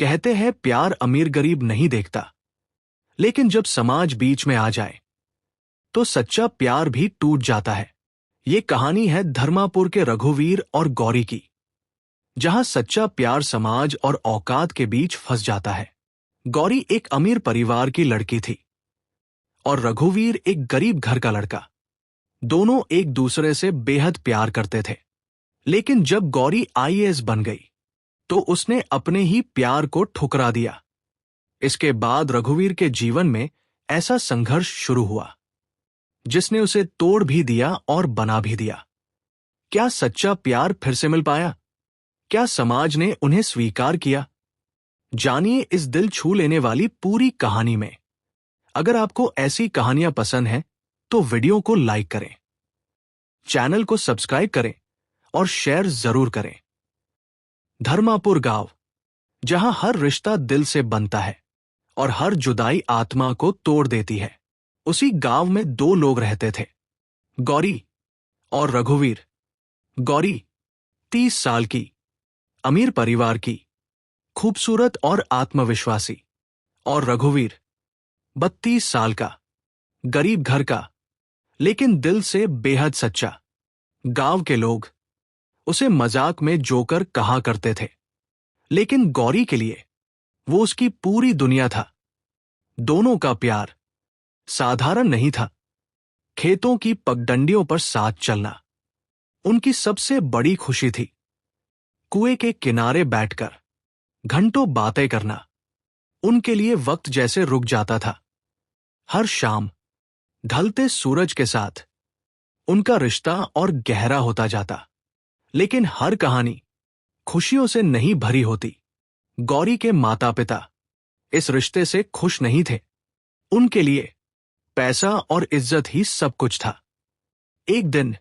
कहते हैं प्यार अमीर गरीब नहीं देखता, लेकिन जब समाज बीच में आ जाए तो सच्चा प्यार भी टूट जाता है। ये कहानी है धर्मापुर के रघुवीर और गौरी की, जहां सच्चा प्यार समाज और औकात के बीच फंस जाता है। गौरी एक अमीर परिवार की लड़की थी और रघुवीर एक गरीब घर का लड़का। दोनों एक दूसरे से बेहद प्यार करते थे, लेकिन जब गौरी आईएएस बन गई तो उसने अपने ही प्यार को ठुकरा दिया। इसके बाद रघुवीर के जीवन में ऐसा संघर्ष शुरू हुआ जिसने उसे तोड़ भी दिया और बना भी दिया। क्या सच्चा प्यार फिर से मिल पाया? क्या समाज ने उन्हें स्वीकार किया? जानिए इस दिल छू लेने वाली पूरी कहानी में। अगर आपको ऐसी कहानियां पसंद हैं तो वीडियो को लाइक करें, चैनल को सब्सक्राइब करें और शेयर जरूर करें। धर्मापुर गांव, जहां हर रिश्ता दिल से बनता है और हर जुदाई आत्मा को तोड़ देती है, उसी गांव में दो लोग रहते थे, गौरी और रघुवीर। गौरी 30 साल की, अमीर परिवार की, खूबसूरत और आत्मविश्वासी, और रघुवीर 32 साल का, गरीब घर का, लेकिन दिल से बेहद सच्चा। गांव के लोग उसे मजाक में जोकर कहा करते थे, लेकिन गौरी के लिए वो उसकी पूरी दुनिया था। दोनों का प्यार साधारण नहीं था। खेतों की पगडंडियों पर साथ चलना उनकी सबसे बड़ी खुशी थी। कुएं के किनारे बैठकर घंटों बातें करना उनके लिए वक्त जैसे रुक जाता था। हर शाम ढलते सूरज के साथ उनका रिश्ता और गहरा होता जाता। लेकिन हर कहानी खुशियों से नहीं भरी होती। गौरी के माता पिता इस रिश्ते से खुश नहीं थे। उनके लिए पैसा और इज्जत ही सब कुछ था। एक दिन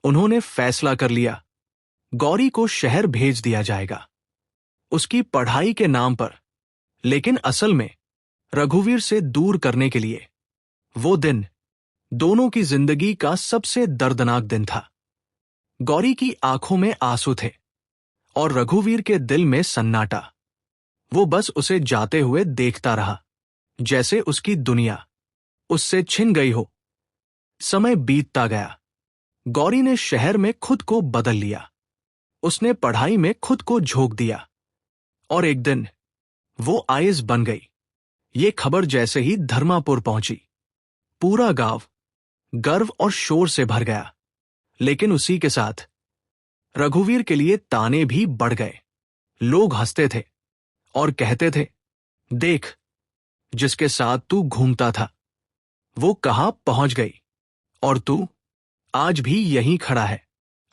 उन्होंने फैसला कर लिया, गौरी को शहर भेज दिया जाएगा, उसकी पढ़ाई के नाम पर, लेकिन असल में रघुवीर से दूर करने के लिए। वो दिन दोनों की जिंदगी का सबसे दर्दनाक दिन था। गौरी की आंखों में आंसू थे और रघुवीर के दिल में सन्नाटा। वो बस उसे जाते हुए देखता रहा, जैसे उसकी दुनिया उससे छिन गई हो। समय बीतता गया। गौरी ने शहर में खुद को बदल लिया। उसने पढ़ाई में खुद को झोंक दिया और एक दिन वो आईएएस बन गई। ये खबर जैसे ही धर्मापुर पहुंची, पूरा गांव गर्व और शोर से भर गया। लेकिन उसी के साथ रघुवीर के लिए ताने भी बढ़ गए। लोग हंसते थे और कहते थे, देख, जिसके साथ तू घूमता था वो कहां पहुंच गई और तू आज भी यहीं खड़ा है।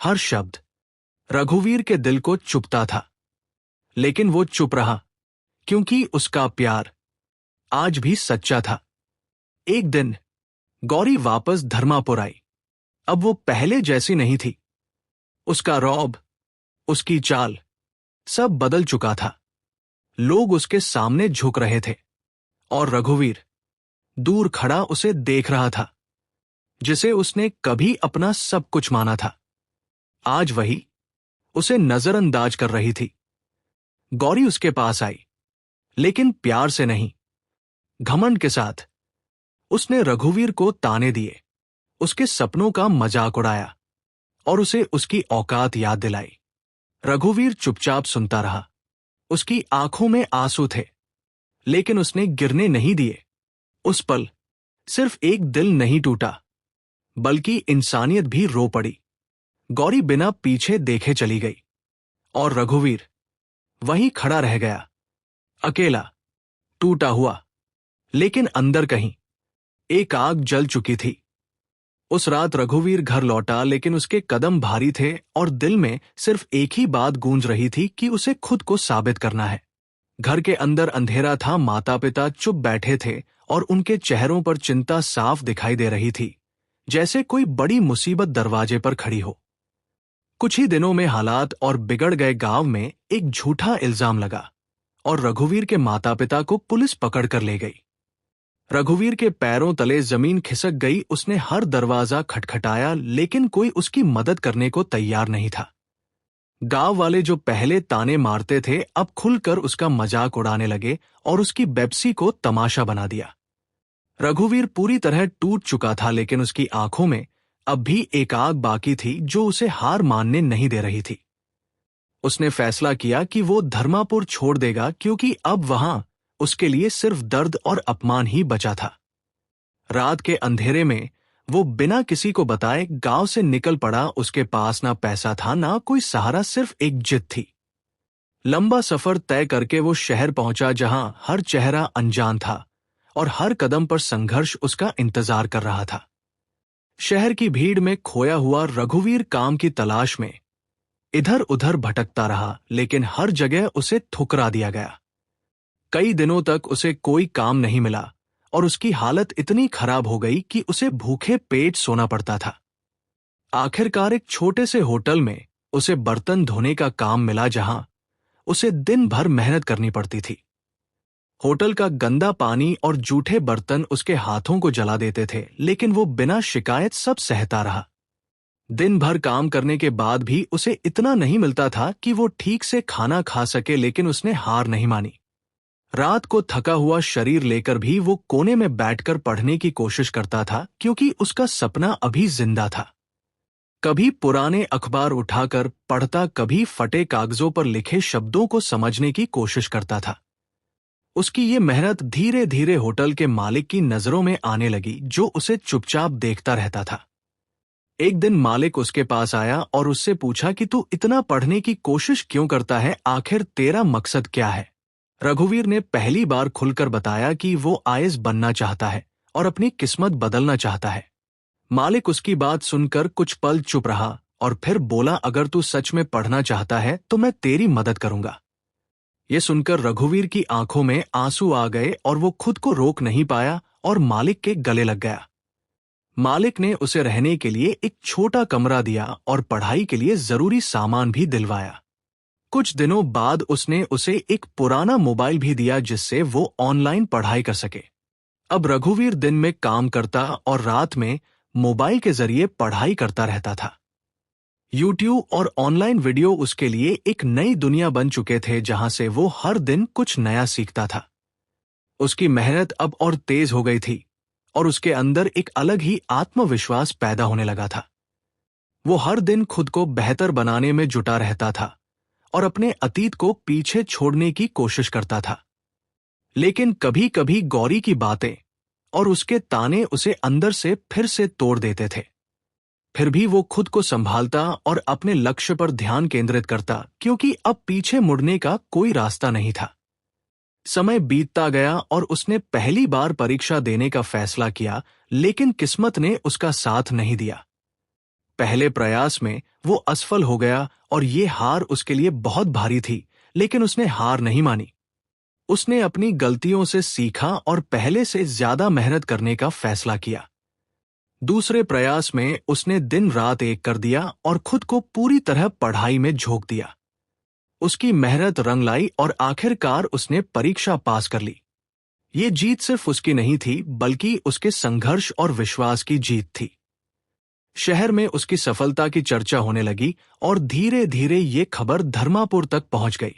हर शब्द रघुवीर के दिल को चुभता था, लेकिन वो चुप रहा क्योंकि उसका प्यार आज भी सच्चा था। एक दिन गौरी वापस धर्मापुर आई। अब वो पहले जैसी नहीं थी। उसका रौब, उसकी चाल, सब बदल चुका था। लोग उसके सामने झुक रहे थे और रघुवीर दूर खड़ा उसे देख रहा था, जिसे उसने कभी अपना सब कुछ माना था। आज वही उसे नजरअंदाज कर रही थी। गौरी उसके पास आई, लेकिन प्यार से नहीं, घमंड के साथ। उसने रघुवीर को ताने दिए, उसके सपनों का मजाक उड़ाया और उसे उसकी औकात याद दिलाई। रघुवीर चुपचाप सुनता रहा। उसकी आंखों में आंसू थे, लेकिन उसने गिरने नहीं दिए। उस पल सिर्फ एक दिल नहीं टूटा, बल्कि इंसानियत भी रो पड़ी। गौरी बिना पीछे देखे चली गई और रघुवीर वहीं खड़ा रह गया, अकेला, टूटा हुआ। लेकिन अंदर कहीं एक आग जल चुकी थी। उस रात रघुवीर घर लौटा, लेकिन उसके कदम भारी थे और दिल में सिर्फ एक ही बात गूंज रही थी कि उसे खुद को साबित करना है। घर के अंदर अंधेरा था। माता पिता चुप बैठे थे और उनके चेहरों पर चिंता साफ दिखाई दे रही थी, जैसे कोई बड़ी मुसीबत दरवाजे पर खड़ी हो। कुछ ही दिनों में हालात और बिगड़ गए। गांव में एक झूठा इल्जाम लगा और रघुवीर के माता पिता को पुलिस पकड़ कर ले गई। रघुवीर के पैरों तले जमीन खिसक गई। उसने हर दरवाजा खटखटाया, लेकिन कोई उसकी मदद करने को तैयार नहीं था। गांव वाले जो पहले ताने मारते थे अब खुलकर उसका मजाक उड़ाने लगे और उसकी बेप्सी को तमाशा बना दिया। रघुवीर पूरी तरह टूट चुका था, लेकिन उसकी आंखों में अब भी एक आग बाकी थी जो उसे हार मानने नहीं दे रही थी। उसने फैसला किया कि वो धर्मापुर छोड़ देगा, क्योंकि अब वहां उसके लिए सिर्फ दर्द और अपमान ही बचा था। रात के अंधेरे में वो बिना किसी को बताए गांव से निकल पड़ा। उसके पास ना पैसा था, ना कोई सहारा, सिर्फ एक जिद थी। लंबा सफर तय करके वो शहर पहुंचा जहां हर चेहरा अनजान था और हर कदम पर संघर्ष उसका इंतजार कर रहा था। शहर की भीड़ में खोया हुआ रघुवीर काम की तलाश में इधर उधर भटकता रहा, लेकिन हर जगह उसे ठुकरा दिया गया। कई दिनों तक उसे कोई काम नहीं मिला और उसकी हालत इतनी खराब हो गई कि उसे भूखे पेट सोना पड़ता था। आखिरकार एक छोटे से होटल में उसे बर्तन धोने का काम मिला, जहां उसे दिन भर मेहनत करनी पड़ती थी। होटल का गंदा पानी और जूठे बर्तन उसके हाथों को जला देते थे, लेकिन वो बिना शिकायत सब सहता रहा। दिन भर काम करने के बाद भी उसे इतना नहीं मिलता था कि वो ठीक से खाना खा सके, लेकिन उसने हार नहीं मानी। रात को थका हुआ शरीर लेकर भी वो कोने में बैठकर पढ़ने की कोशिश करता था, क्योंकि उसका सपना अभी जिंदा था। कभी पुराने अखबार उठाकर पढ़ता, कभी फटे कागजों पर लिखे शब्दों को समझने की कोशिश करता था। उसकी ये मेहनत धीरे धीरे होटल के मालिक की नजरों में आने लगी, जो उसे चुपचाप देखता रहता था। एक दिन मालिक उसके पास आया और उससे पूछा कि तू इतना पढ़ने की कोशिश क्यों करता है, आखिर तेरा मकसद क्या है? रघुवीर ने पहली बार खुलकर बताया कि वो आईएएस बनना चाहता है और अपनी किस्मत बदलना चाहता है। मालिक उसकी बात सुनकर कुछ पल चुप रहा और फिर बोला, अगर तू सच में पढ़ना चाहता है तो मैं तेरी मदद करूंगा। ये सुनकर रघुवीर की आंखों में आंसू आ गए और वो खुद को रोक नहीं पाया और मालिक के गले लग गया। मालिक ने उसे रहने के लिए एक छोटा कमरा दिया और पढ़ाई के लिए जरूरी सामान भी दिलवाया। कुछ दिनों बाद उसने उसे एक पुराना मोबाइल भी दिया, जिससे वो ऑनलाइन पढ़ाई कर सके। अब रघुवीर दिन में काम करता और रात में मोबाइल के जरिए पढ़ाई करता रहता था। यूट्यूब और ऑनलाइन वीडियो उसके लिए एक नई दुनिया बन चुके थे, जहां से वो हर दिन कुछ नया सीखता था। उसकी मेहनत अब और तेज हो गई थी और उसके अंदर एक अलग ही आत्मविश्वास पैदा होने लगा था। वो हर दिन खुद को बेहतर बनाने में जुटा रहता था और अपने अतीत को पीछे छोड़ने की कोशिश करता था। लेकिन कभी कभी गौरी की बातें और उसके ताने उसे अंदर से फिर से तोड़ देते थे। फिर भी वो खुद को संभालता और अपने लक्ष्य पर ध्यान केंद्रित करता, क्योंकि अब पीछे मुड़ने का कोई रास्ता नहीं था। समय बीतता गया और उसने पहली बार परीक्षा देने का फैसला किया, लेकिन किस्मत ने उसका साथ नहीं दिया। पहले प्रयास में वो असफल हो गया और ये हार उसके लिए बहुत भारी थी, लेकिन उसने हार नहीं मानी। उसने अपनी गलतियों से सीखा और पहले से ज्यादा मेहनत करने का फैसला किया। दूसरे प्रयास में उसने दिन रात एक कर दिया और खुद को पूरी तरह पढ़ाई में झोंक दिया। उसकी मेहनत रंग लाई और आखिरकार उसने परीक्षा पास कर ली। ये जीत सिर्फ उसकी नहीं थी, बल्कि उसके संघर्ष और विश्वास की जीत थी। शहर में उसकी सफलता की चर्चा होने लगी और धीरे धीरे ये खबर धर्मापुर तक पहुंच गई।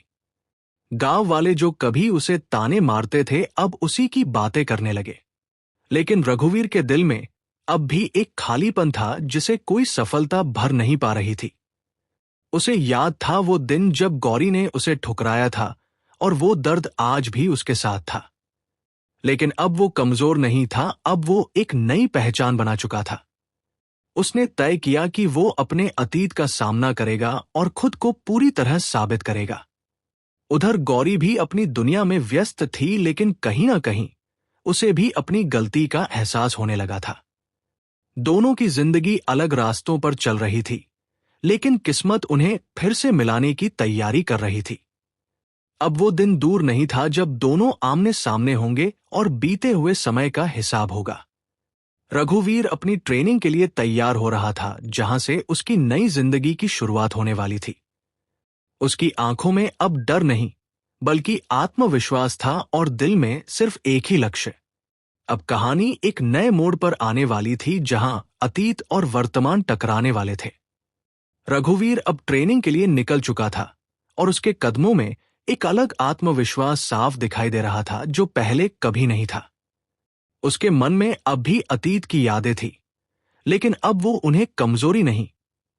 गांव वाले जो कभी उसे ताने मारते थे, अब उसी की बातें करने लगे। लेकिन रघुवीर के दिल में अब भी एक खालीपन था, जिसे कोई सफलता भर नहीं पा रही थी। उसे याद था वो दिन जब गौरी ने उसे ठुकराया था, और वो दर्द आज भी उसके साथ था। लेकिन अब वो कमजोर नहीं था, अब वो एक नई पहचान बना चुका था। उसने तय किया कि वो अपने अतीत का सामना करेगा और खुद को पूरी तरह साबित करेगा। उधर गौरी भी अपनी दुनिया में व्यस्त थी, लेकिन कहीं ना कहीं उसे भी अपनी गलती का एहसास होने लगा था। दोनों की जिंदगी अलग रास्तों पर चल रही थी, लेकिन किस्मत उन्हें फिर से मिलाने की तैयारी कर रही थी। अब वो दिन दूर नहीं था जब दोनों आमने सामने होंगे और बीते हुए समय का हिसाब होगा। रघुवीर अपनी ट्रेनिंग के लिए तैयार हो रहा था, जहां से उसकी नई जिंदगी की शुरुआत होने वाली थी। उसकी आंखों में अब डर नहीं, बल्कि आत्मविश्वास था और दिल में सिर्फ एक ही लक्ष्य। अब कहानी एक नए मोड़ पर आने वाली थी, जहां अतीत और वर्तमान टकराने वाले थे। रघुवीर अब ट्रेनिंग के लिए निकल चुका था और उसके कदमों में एक अलग आत्मविश्वास साफ दिखाई दे रहा था जो पहले कभी नहीं था। उसके मन में अब भी अतीत की यादें थी, लेकिन अब वो उन्हें कमजोरी नहीं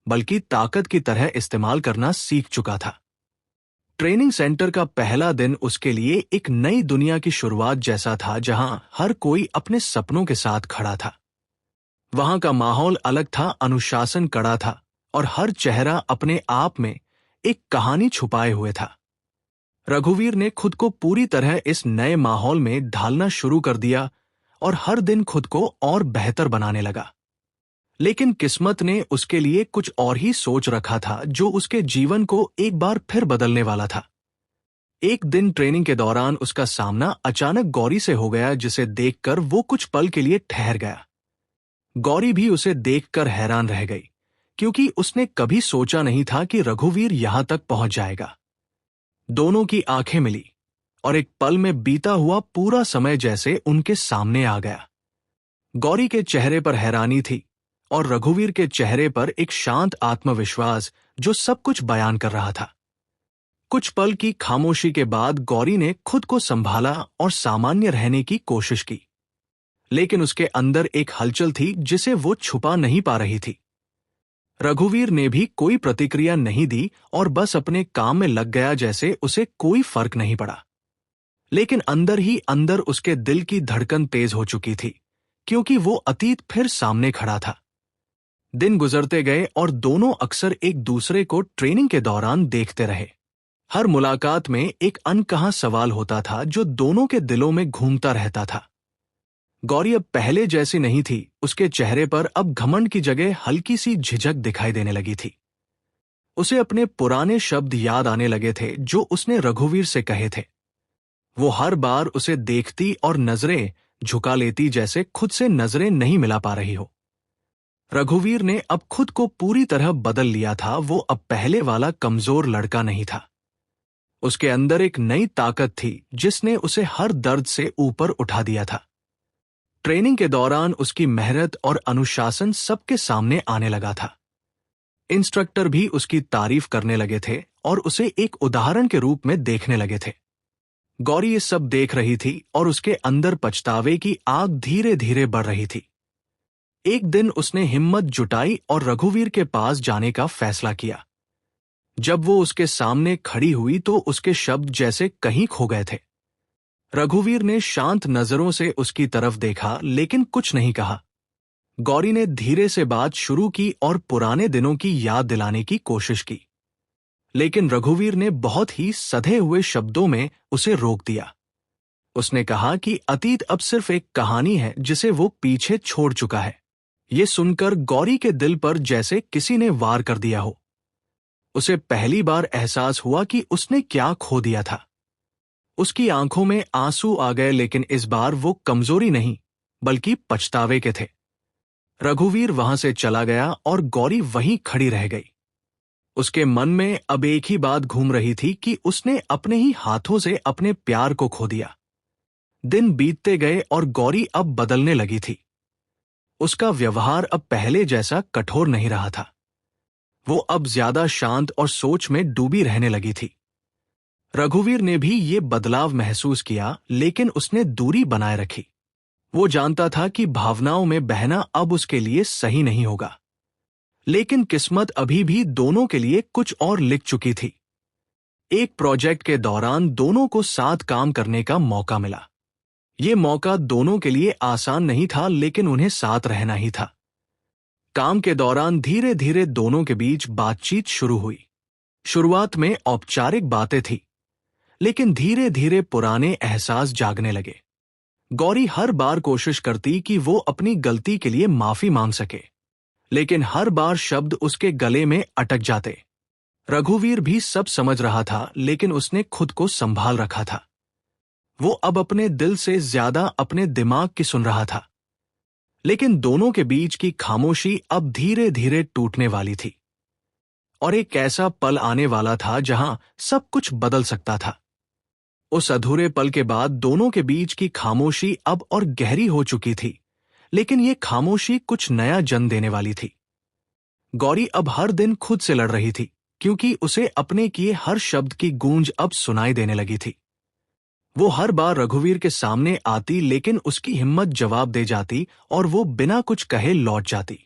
बल्कि ताकत की तरह इस्तेमाल करना सीख चुका था। ट्रेनिंग सेंटर का पहला दिन उसके लिए एक नई दुनिया की शुरुआत जैसा था, जहां हर कोई अपने सपनों के साथ खड़ा था। वहां का माहौल अलग था, अनुशासन कड़ा था और हर चेहरा अपने आप में एक कहानी छुपाए हुए था। रघुवीर ने खुद को पूरी तरह इस नए माहौल में ढालना शुरू कर दिया और हर दिन खुद को और बेहतर बनाने लगा। लेकिन किस्मत ने उसके लिए कुछ और ही सोच रखा था, जो उसके जीवन को एक बार फिर बदलने वाला था। एक दिन ट्रेनिंग के दौरान उसका सामना अचानक गौरी से हो गया, जिसे देखकर वो कुछ पल के लिए ठहर गया। गौरी भी उसे देखकर हैरान रह गई, क्योंकि उसने कभी सोचा नहीं था कि रघुवीर यहां तक पहुंच जाएगा। दोनों की आंखें मिली और एक पल में बीता हुआ पूरा समय जैसे उनके सामने आ गया। गौरी के चेहरे पर हैरानी थी और रघुवीर के चेहरे पर एक शांत आत्मविश्वास जो सब कुछ बयान कर रहा था। कुछ पल की खामोशी के बाद गौरी ने खुद को संभाला और सामान्य रहने की कोशिश की, लेकिन उसके अंदर एक हलचल थी जिसे वो छुपा नहीं पा रही थी। रघुवीर ने भी कोई प्रतिक्रिया नहीं दी और बस अपने काम में लग गया, जैसे उसे कोई फर्क नहीं पड़ा। लेकिन अंदर ही अंदर उसके दिल की धड़कन तेज हो चुकी थी, क्योंकि वो अतीत फिर सामने खड़ा था। दिन गुजरते गए और दोनों अक्सर एक दूसरे को ट्रेनिंग के दौरान देखते रहे। हर मुलाकात में एक अनकहा सवाल होता था जो दोनों के दिलों में घूमता रहता था। गौरी अब पहले जैसी नहीं थी, उसके चेहरे पर अब घमंड की जगह हल्की सी झिझक दिखाई देने लगी थी। उसे अपने पुराने शब्द याद आने लगे थे जो उसने रघुवीर से कहे थे। वो हर बार उसे देखती और नजरें झुका लेती, जैसे खुद से नजरें नहीं मिला पा रही हो। रघुवीर ने अब खुद को पूरी तरह बदल लिया था। वो अब पहले वाला कमजोर लड़का नहीं था। उसके अंदर एक नई ताकत थी जिसने उसे हर दर्द से ऊपर उठा दिया था। ट्रेनिंग के दौरान उसकी मेहनत और अनुशासन सबके सामने आने लगा था। इंस्ट्रक्टर भी उसकी तारीफ करने लगे थे और उसे एक उदाहरण के रूप में देखने लगे थे। गौरी ये सब देख रही थी और उसके अंदर पछतावे की आग धीरे धीरे बढ़ रही थी। एक दिन उसने हिम्मत जुटाई और रघुवीर के पास जाने का फैसला किया। जब वो उसके सामने खड़ी हुई तो उसके शब्द जैसे कहीं खो गए थे। रघुवीर ने शांत नजरों से उसकी तरफ देखा, लेकिन कुछ नहीं कहा। गौरी ने धीरे से बात शुरू की और पुराने दिनों की याद दिलाने की कोशिश की, लेकिन रघुवीर ने बहुत ही सधे हुए शब्दों में उसे रोक दिया। उसने कहा कि अतीत अब सिर्फ एक कहानी है जिसे वो पीछे छोड़ चुका है। ये सुनकर गौरी के दिल पर जैसे किसी ने वार कर दिया हो। उसे पहली बार एहसास हुआ कि उसने क्या खो दिया था। उसकी आंखों में आंसू आ गए, लेकिन इस बार वो कमजोरी नहीं बल्कि पछतावे के थे। रघुवीर वहां से चला गया और गौरी वहीं खड़ी रह गई। उसके मन में अब एक ही बात घूम रही थी कि उसने अपने ही हाथों से अपने प्यार को खो दिया। दिन बीतते गए और गौरी अब बदलने लगी थी। उसका व्यवहार अब पहले जैसा कठोर नहीं रहा था। वो अब ज्यादा शांत और सोच में डूबी रहने लगी थी। रघुवीर ने भी ये बदलाव महसूस किया, लेकिन उसने दूरी बनाए रखी। वो जानता था कि भावनाओं में बहना अब उसके लिए सही नहीं होगा। लेकिन किस्मत अभी भी दोनों के लिए कुछ और लिख चुकी थी। एक प्रोजेक्ट के दौरान दोनों को साथ काम करने का मौका मिला। ये मौका दोनों के लिए आसान नहीं था, लेकिन उन्हें साथ रहना ही था। काम के दौरान धीरे धीरे दोनों के बीच बातचीत शुरू हुई। शुरुआत में औपचारिक बातें थी, लेकिन धीरे धीरे पुराने एहसास जागने लगे। गौरी हर बार कोशिश करती कि वो अपनी गलती के लिए माफी मांग सके, लेकिन हर बार शब्द उसके गले में अटक जाते। रघुवीर भी सब समझ रहा था, लेकिन उसने खुद को संभाल रखा था। वो अब अपने दिल से ज्यादा अपने दिमाग की सुन रहा था। लेकिन दोनों के बीच की खामोशी अब धीरे धीरे टूटने वाली थी और एक ऐसा पल आने वाला था जहां सब कुछ बदल सकता था। उस अधूरे पल के बाद दोनों के बीच की खामोशी अब और गहरी हो चुकी थी, लेकिन ये खामोशी कुछ नया जन्म देने वाली थी। गौरी अब हर दिन खुद से लड़ रही थी, क्योंकि उसे अपने किए हर शब्द की गूंज अब सुनाई देने लगी थी। वो हर बार रघुवीर के सामने आती, लेकिन उसकी हिम्मत जवाब दे जाती और वो बिना कुछ कहे लौट जाती।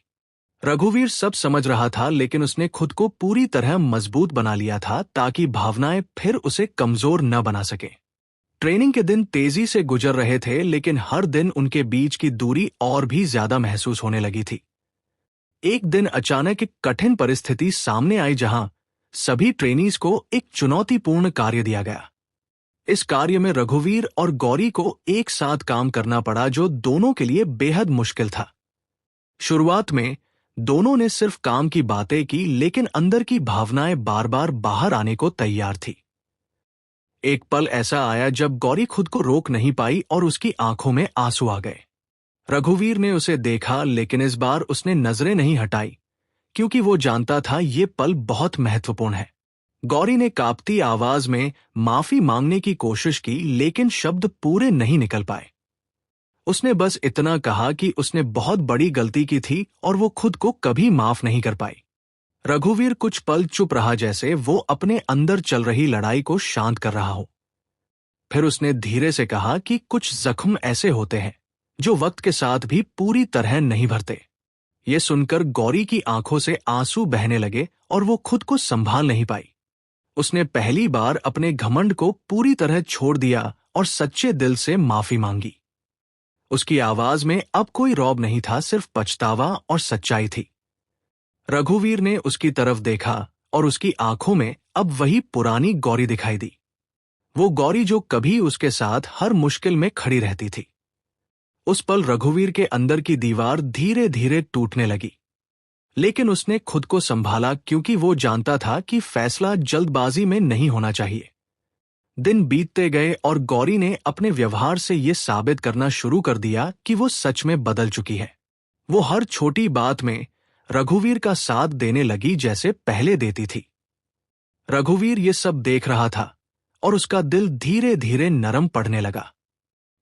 रघुवीर सब समझ रहा था, लेकिन उसने खुद को पूरी तरह मजबूत बना लिया था ताकि भावनाएं फिर उसे कमजोर न बना सके। ट्रेनिंग के दिन तेजी से गुजर रहे थे, लेकिन हर दिन उनके बीच की दूरी और भी ज्यादा महसूस होने लगी थी। एक दिन अचानक एक कठिन परिस्थिति सामने आई, जहां सभी ट्रेनीज को एक चुनौतीपूर्ण कार्य दिया गया। इस कार्य में रघुवीर और गौरी को एक साथ काम करना पड़ा, जो दोनों के लिए बेहद मुश्किल था। शुरुआत में दोनों ने सिर्फ काम की बातें की, लेकिन अंदर की भावनाएं बार बार बाहर आने को तैयार थी। एक पल ऐसा आया जब गौरी खुद को रोक नहीं पाई और उसकी आंखों में आंसू आ गए। रघुवीर ने उसे देखा, लेकिन इस बार उसने नजरें नहीं हटाई, क्योंकि वो जानता था ये पल बहुत महत्वपूर्ण है। गौरी ने कांपती आवाज में माफी मांगने की कोशिश की, लेकिन शब्द पूरे नहीं निकल पाए। उसने बस इतना कहा कि उसने बहुत बड़ी गलती की थी और वो खुद को कभी माफ नहीं कर पाई। रघुवीर कुछ पल चुप रहा, जैसे वो अपने अंदर चल रही लड़ाई को शांत कर रहा हो। फिर उसने धीरे से कहा कि कुछ जख्म ऐसे होते हैं जो वक्त के साथ भी पूरी तरह नहीं भरते। ये सुनकर गौरी की आंखों से आंसू बहने लगे और वो खुद को संभाल नहीं पाई। उसने पहली बार अपने घमंड को पूरी तरह छोड़ दिया और सच्चे दिल से माफी मांगी। उसकी आवाज में अब कोई रौब नहीं था, सिर्फ पछतावा और सच्चाई थी। रघुवीर ने उसकी तरफ देखा और उसकी आंखों में अब वही पुरानी गौरी दिखाई दी। वो गौरी जो कभी उसके साथ हर मुश्किल में खड़ी रहती थी। उस पल रघुवीर के अंदर की दीवार धीरे धीरे टूटने लगी, लेकिन उसने खुद को संभाला, क्योंकि वो जानता था कि फैसला जल्दबाजी में नहीं होना चाहिए। दिन बीतते गए और गौरी ने अपने व्यवहार से ये साबित करना शुरू कर दिया कि वो सच में बदल चुकी है। वो हर छोटी बात में रघुवीर का साथ देने लगी, जैसे पहले देती थी। रघुवीर ये सब देख रहा था और उसका दिल धीरे धीरे नरम पड़ने लगा।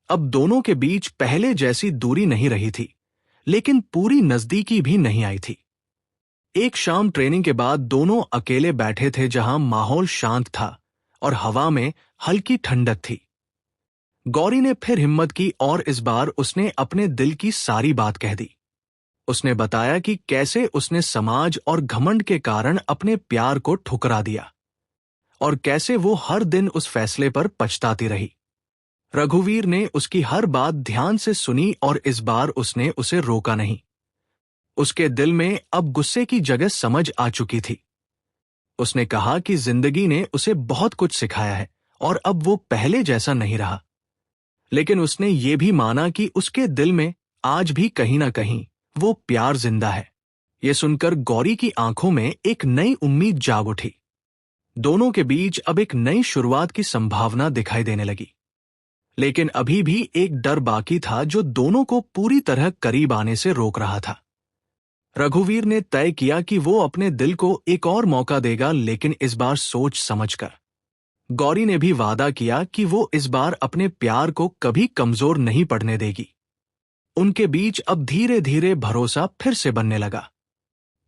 अब दोनों के बीच पहले जैसी दूरी नहीं रही थी, लेकिन पूरी नजदीकी भी नहीं आई थी। एक शाम ट्रेनिंग के बाद दोनों अकेले बैठे थे, जहां माहौल शांत था और हवा में हल्की ठंडक थी। गौरी ने फिर हिम्मत की और इस बार उसने अपने दिल की सारी बात कह दी। उसने बताया कि कैसे उसने समाज और घमंड के कारण अपने प्यार को ठुकरा दिया और कैसे वो हर दिन उस फैसले पर पछताती रही। रघुवीर ने उसकी हर बात ध्यान से सुनी और इस बार उसने उसे रोका नहीं। उसके दिल में अब गुस्से की जगह समझ आ चुकी थी। उसने कहा कि जिंदगी ने उसे बहुत कुछ सिखाया है और अब वो पहले जैसा नहीं रहा, लेकिन उसने ये भी माना कि उसके दिल में आज भी कहीं ना कहीं वो प्यार जिंदा है। ये सुनकर गौरी की आंखों में एक नई उम्मीद जाग उठी। दोनों के बीच अब एक नई शुरुआत की संभावना दिखाई देने लगी, लेकिन अभी भी एक डर बाकी था जो दोनों को पूरी तरह करीब आने से रोक रहा था। रघुवीर ने तय किया कि वो अपने दिल को एक और मौका देगा, लेकिन इस बार सोच समझकर। गौरी ने भी वादा किया कि वो इस बार अपने प्यार को कभी कमजोर नहीं पड़ने देगी। उनके बीच अब धीरे धीरे भरोसा फिर से बनने लगा।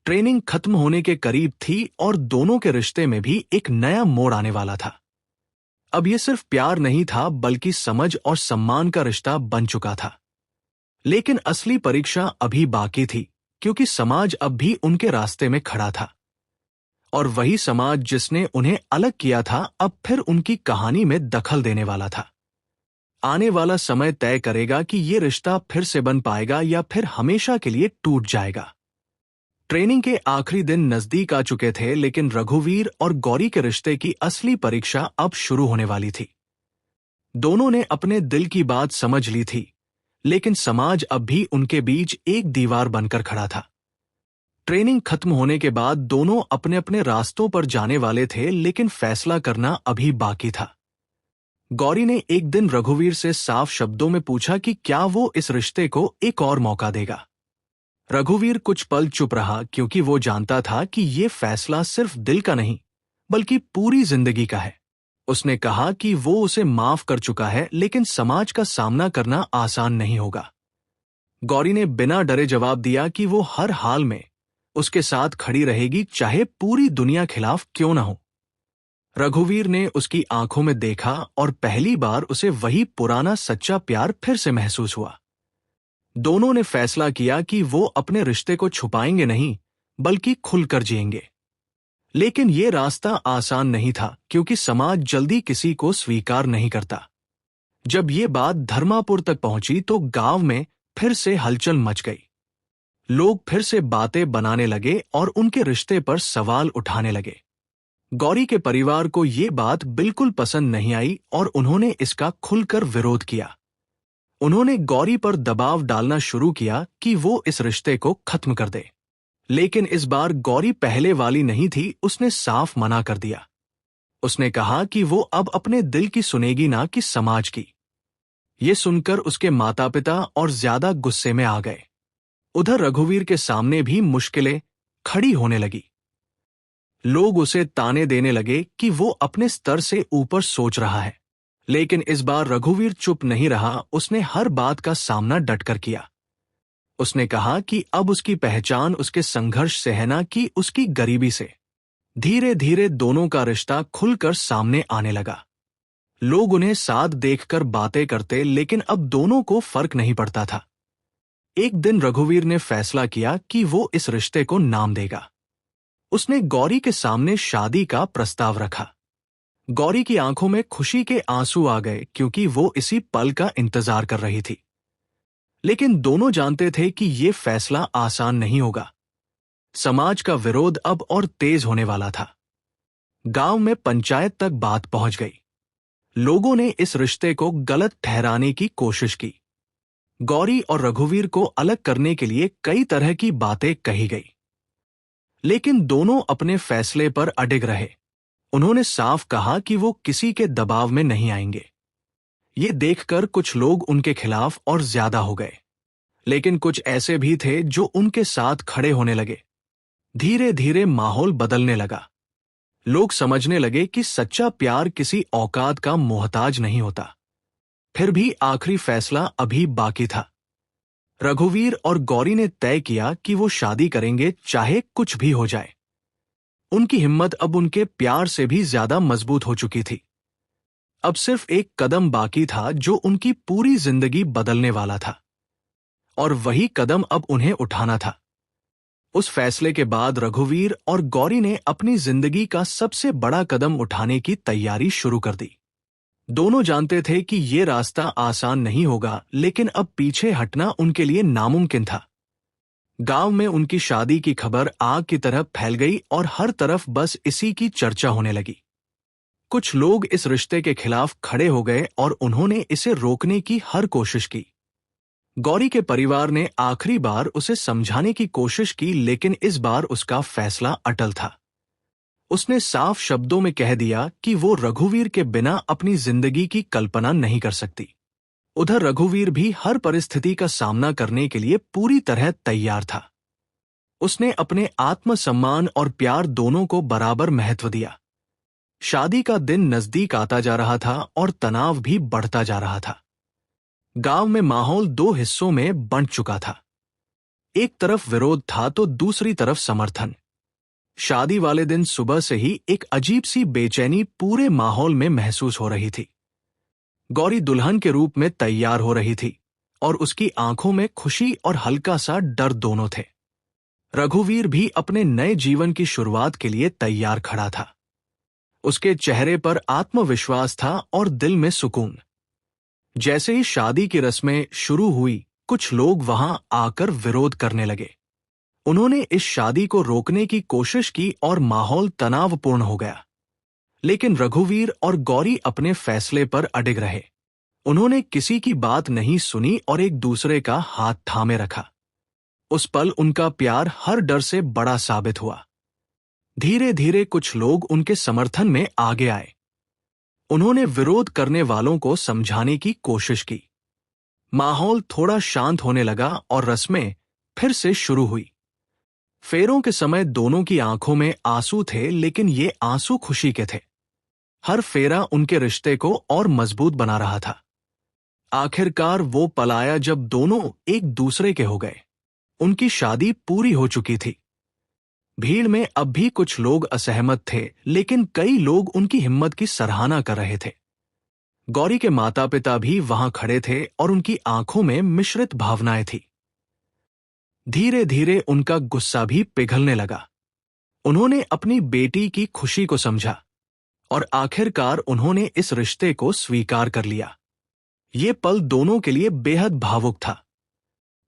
ट्रेनिंग खत्म होने के करीब थी और दोनों के रिश्ते में भी एक नया मोड़ आने वाला था। अब ये सिर्फ प्यार नहीं था, बल्कि समझ और सम्मान का रिश्ता बन चुका था। लेकिन असली परीक्षा अभी बाकी थी, क्योंकि समाज अब भी उनके रास्ते में खड़ा था। और वही समाज जिसने उन्हें अलग किया था, अब फिर उनकी कहानी में दखल देने वाला था। आने वाला समय तय करेगा कि ये रिश्ता फिर से बन पाएगा या फिर हमेशा के लिए टूट जाएगा। ट्रेनिंग के आखिरी दिन नजदीक आ चुके थे, लेकिन रघुवीर और गौरी के रिश्ते की असली परीक्षा अब शुरू होने वाली थी। दोनों ने अपने दिल की बात समझ ली थी, लेकिन समाज अब भी उनके बीच एक दीवार बनकर खड़ा था। ट्रेनिंग खत्म होने के बाद दोनों अपने अपने रास्तों पर जाने वाले थे, लेकिन फैसला करना अभी बाकी था। गौरी ने एक दिन रघुवीर से साफ शब्दों में पूछा कि क्या वो इस रिश्ते को एक और मौका देगा। रघुवीर कुछ पल चुप रहा, क्योंकि वो जानता था कि ये फैसला सिर्फ दिल का नहीं, बल्कि पूरी जिंदगी का है। उसने कहा कि वो उसे माफ कर चुका है, लेकिन समाज का सामना करना आसान नहीं होगा। गौरी ने बिना डरे जवाब दिया कि वो हर हाल में उसके साथ खड़ी रहेगी चाहे पूरी दुनिया खिलाफ क्यों ना हो। रघुवीर ने उसकी आंखों में देखा और पहली बार उसे वही पुराना सच्चा प्यार फिर से महसूस हुआ। दोनों ने फैसला किया कि वो अपने रिश्ते को छुपाएंगे नहीं, बल्कि खुलकर जिएंगे। लेकिन ये रास्ता आसान नहीं था, क्योंकि समाज जल्दी किसी को स्वीकार नहीं करता। जब ये बात धर्मापुर तक पहुंची तो गांव में फिर से हलचल मच गई। लोग फिर से बातें बनाने लगे और उनके रिश्ते पर सवाल उठाने लगे। गौरी के परिवार को ये बात बिल्कुल पसंद नहीं आई और उन्होंने इसका खुलकर विरोध किया। उन्होंने गौरी पर दबाव डालना शुरू किया कि वो इस रिश्ते को खत्म कर दे। लेकिन इस बार गौरी पहले वाली नहीं थी, उसने साफ मना कर दिया। उसने कहा कि वो अब अपने दिल की सुनेगी, ना कि समाज की। ये सुनकर उसके माता पिता और ज्यादा गुस्से में आ गए। उधर रघुवीर के सामने भी मुश्किलें खड़ी होने लगी। लोग उसे ताने देने लगे कि वो अपने स्तर से ऊपर सोच रहा है। लेकिन इस बार रघुवीर चुप नहीं रहा, उसने हर बात का सामना डटकर किया। उसने कहा कि अब उसकी पहचान उसके संघर्ष से है, ना कि उसकी गरीबी से। धीरे धीरे दोनों का रिश्ता खुलकर सामने आने लगा। लोग उन्हें साथ देखकर बातें करते, लेकिन अब दोनों को फर्क नहीं पड़ता था। एक दिन रघुवीर ने फैसला किया कि वो इस रिश्ते को नाम देगा। उसने गौरी के सामने शादी का प्रस्ताव रखा। गौरी की आंखों में खुशी के आंसू आ गए, क्योंकि वो इसी पल का इंतजार कर रही थी। लेकिन दोनों जानते थे कि ये फैसला आसान नहीं होगा। समाज का विरोध अब और तेज होने वाला था। गांव में पंचायत तक बात पहुंच गई। लोगों ने इस रिश्ते को गलत ठहराने की कोशिश की। गौरी और रघुवीर को अलग करने के लिए कई तरह की बातें कही गई। लेकिन दोनों अपने फैसले पर अडिग रहे। उन्होंने साफ कहा कि वो किसी के दबाव में नहीं आएंगे। ये देखकर कुछ लोग उनके खिलाफ और ज्यादा हो गए, लेकिन कुछ ऐसे भी थे जो उनके साथ खड़े होने लगे। धीरे धीरे माहौल बदलने लगा। लोग समझने लगे कि सच्चा प्यार किसी औकात का मोहताज नहीं होता। फिर भी आखिरी फैसला अभी बाकी था। रघुवीर और गौरी ने तय किया कि वो शादी करेंगे, चाहे कुछ भी हो जाए। उनकी हिम्मत अब उनके प्यार से भी ज्यादा मजबूत हो चुकी थी। अब सिर्फ एक कदम बाकी था जो उनकी पूरी जिंदगी बदलने वाला था, और वही कदम अब उन्हें उठाना था। उस फैसले के बाद रघुवीर और गौरी ने अपनी जिंदगी का सबसे बड़ा कदम उठाने की तैयारी शुरू कर दी। दोनों जानते थे कि ये रास्ता आसान नहीं होगा, लेकिन अब पीछे हटना उनके लिए नामुमकिन था। गांव में उनकी शादी की खबर आग की तरह फैल गई और हर तरफ बस इसी की चर्चा होने लगी। कुछ लोग इस रिश्ते के खिलाफ खड़े हो गए और उन्होंने इसे रोकने की हर कोशिश की। गौरी के परिवार ने आखिरी बार उसे समझाने की कोशिश की, लेकिन इस बार उसका फैसला अटल था। उसने साफ शब्दों में कह दिया कि वो रघुवीर के बिना अपनी जिंदगी की कल्पना नहीं कर सकती। उधर रघुवीर भी हर परिस्थिति का सामना करने के लिए पूरी तरह तैयार था। उसने अपने आत्मसम्मान और प्यार दोनों को बराबर महत्व दिया। शादी का दिन नजदीक आता जा रहा था और तनाव भी बढ़ता जा रहा था। गांव में माहौल दो हिस्सों में बंट चुका था। एक तरफ विरोध था तो दूसरी तरफ समर्थन। शादी वाले दिन सुबह से ही एक अजीब सी बेचैनी पूरे माहौल में महसूस हो रही थी। गौरी दुल्हन के रूप में तैयार हो रही थी और उसकी आंखों में खुशी और हल्का सा डर दोनों थे। रघुवीर भी अपने नए जीवन की शुरुआत के लिए तैयार खड़ा था। उसके चेहरे पर आत्मविश्वास था और दिल में सुकून। जैसे ही शादी की रस्में शुरू हुई, कुछ लोग वहां आकर विरोध करने लगे। उन्होंने इस शादी को रोकने की कोशिश की और माहौल तनावपूर्ण हो गया। लेकिन रघुवीर और गौरी अपने फैसले पर अडिग रहे। उन्होंने किसी की बात नहीं सुनी और एक दूसरे का हाथ थामे रखा। उस पल उनका प्यार हर डर से बड़ा साबित हुआ। धीरे धीरे कुछ लोग उनके समर्थन में आगे आए। उन्होंने विरोध करने वालों को समझाने की कोशिश की। माहौल थोड़ा शांत होने लगा और रस्में फिर से शुरू हुई। फेरों के समय दोनों की आंखों में आंसू थे, लेकिन ये आंसू खुशी के थे। हर फेरा उनके रिश्ते को और मजबूत बना रहा था। आखिरकार वो पल आया जब दोनों एक दूसरे के हो गए। उनकी शादी पूरी हो चुकी थी। भीड़ में अब भी कुछ लोग असहमत थे, लेकिन कई लोग उनकी हिम्मत की सराहना कर रहे थे। गौरी के माता पिता भी वहां खड़े थे और उनकी आंखों में मिश्रित भावनाएं थी। धीरे धीरे उनका गुस्सा भी पिघलने लगा। उन्होंने अपनी बेटी की खुशी को समझा और आखिरकार उन्होंने इस रिश्ते को स्वीकार कर लिया। ये पल दोनों के लिए बेहद भावुक था।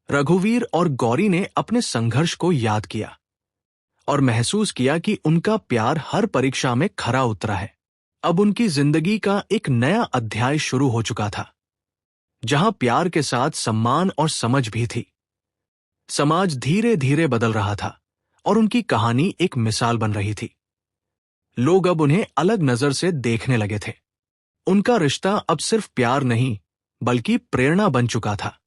रघुवीर और गौरी ने अपने संघर्ष को याद किया और महसूस किया कि उनका प्यार हर परीक्षा में खरा उतरा है। अब उनकी जिंदगी का एक नया अध्याय शुरू हो चुका था, जहां प्यार के साथ सम्मान और समझ भी थी। समाज धीरे धीरे बदल रहा था और उनकी कहानी एक मिसाल बन रही थी। लोग अब उन्हें अलग नजर से देखने लगे थे। उनका रिश्ता अब सिर्फ प्यार नहीं, बल्कि प्रेरणा बन चुका था।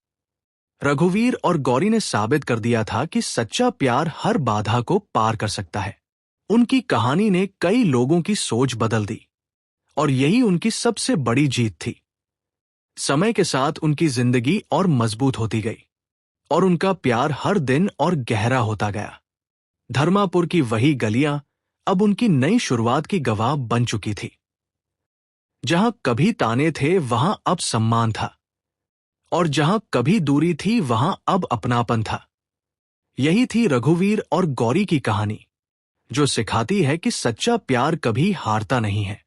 रघुवीर और गौरी ने साबित कर दिया था कि सच्चा प्यार हर बाधा को पार कर सकता है। उनकी कहानी ने कई लोगों की सोच बदल दी और यही उनकी सबसे बड़ी जीत थी। समय के साथ उनकी जिंदगी और मजबूत होती गई और उनका प्यार हर दिन और गहरा होता गया। धर्मापुर की वही गलियां अब उनकी नई शुरुआत की गवाह बन चुकी थी। जहां कभी ताने थे, वहां अब सम्मान था और जहां कभी दूरी थी, वहां अब अपनापन था। यही थी रघुवीर और गौरी की कहानी, जो सिखाती है कि सच्चा प्यार कभी हारता नहीं है।